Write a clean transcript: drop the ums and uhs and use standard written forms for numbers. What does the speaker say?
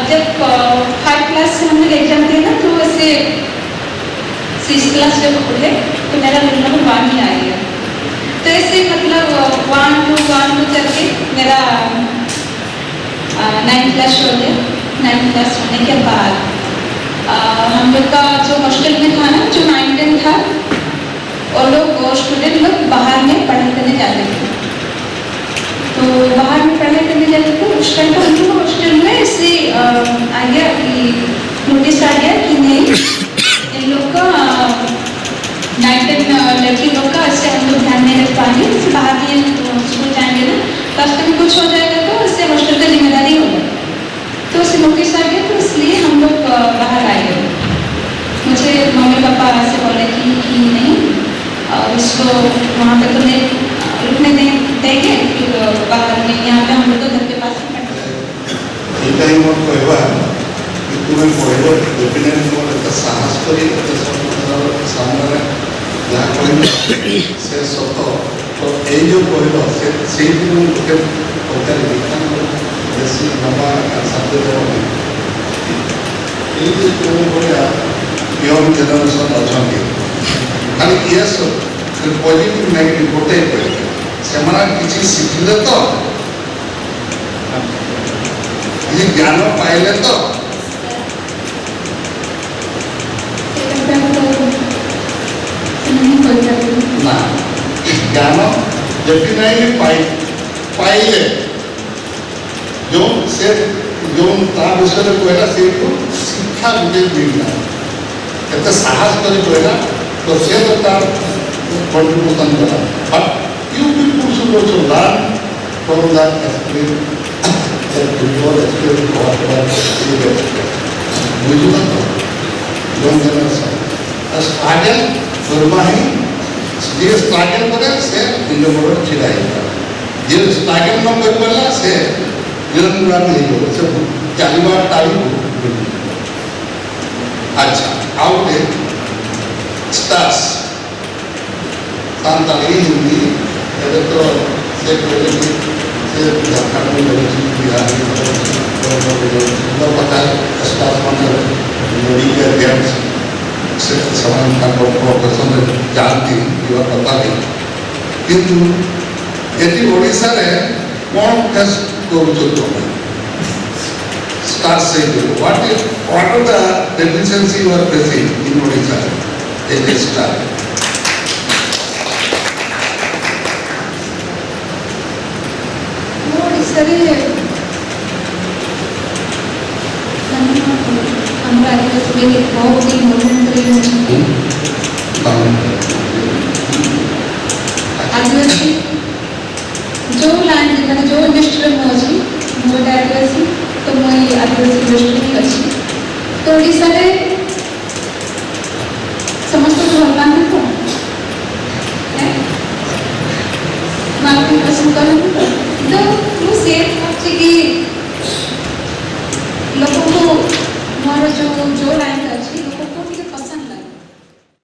जब 5 क्लास से हम लोग एग्जाम दिए ना, तो वैसे 6 क्लास जब उठे तो मेरा रोल नंबर 1 ही आ गया। तो ऐसे मतलब 1 2 करके मेरा 9 क्लास हो गया। 9 क्लास होने के बाद हम लोग का जो हॉस्टल में था ना, जो 9 10 था, और लोग स्टूडेंट लोग बाहर में पढ़ाई करने जाते थे। तो बाहर में पढ़ाई करने जाते थे, उस टाइम पर हम लोग हॉस्टल में ऐसे आ गया कि नोटिस आ गया कि नहीं, इन लोग का 9 10 लड़की लोग का ऐसे हम लोग ध्यान नहीं रख पाएंगे, बाहर में स्कूल जाएंगे ना, रास्ते में कुछ हो जाएगा तो इससे हॉस्टल का जिम्मेदारी होगा। तो ऐसे नोटिस आ गया, तो इसलिए हम लोग बाहर आए गए। मुझे मम्मी पापा ऐसे बोले कि नहीं, उसको वहाँ पे तो नहीं रुकने देंगे, फिर बाहर में यहाँ पे हम लोग तो घर के पास ही पढ़ते। এইটাই মোট কহবা कि तुम्हें पढ़ो डेफिनेटली मोर एत साहस करी एत सब सामने जहाँ कह से सत। तो ये जो कहल से गोटे पचारि बेसी लंबा साध्य देव ये तुम भाया यंग जेनेरेशन अच्छा खाली ये सब पॉजिटिव नेगेटिव गोटे से किसी शिखिले तो ये ज्ञान पाइले तो ना ज्ञान डेफिनेटली पाइले जो से जो ता विषय कहला से शिक्षा गोटे मिलला एत साहस कर कहला तो से तो तार कंट्रीब्यूशन करा। But you people should also learn from that experience your experience बुझल तो यंग जेनेरेशन स्ट्रगल करवा ही जे स्ट्रगल करे से इन बड़ छिड़ा जे स्ट्रगल न कर पाला से निरंतर नहीं हो से चलवा टाइम। अच्छा आउट स्टार्स सांताली हिंदी ये तो से पहले से झारखंड में लगी बिहार में पता स्टार्स मेडिकल गेम्स से समान का प्रोफेशन जानती ये पता नहीं किंतु ये ओडिशा रे कौन फेस कर स्टार्स से what are the deficiency you are facing in Odisha as a star. Sorry हम आदिवासी बहुत ही मुख्यमंत्री आदिवासी जो लैंड मैंने जो इंडस्ट्री में अच्छी मोटे आदिवासी तो मुझे आदिवासी इंडस्ट्री अच्छी। तो ओडिशा रे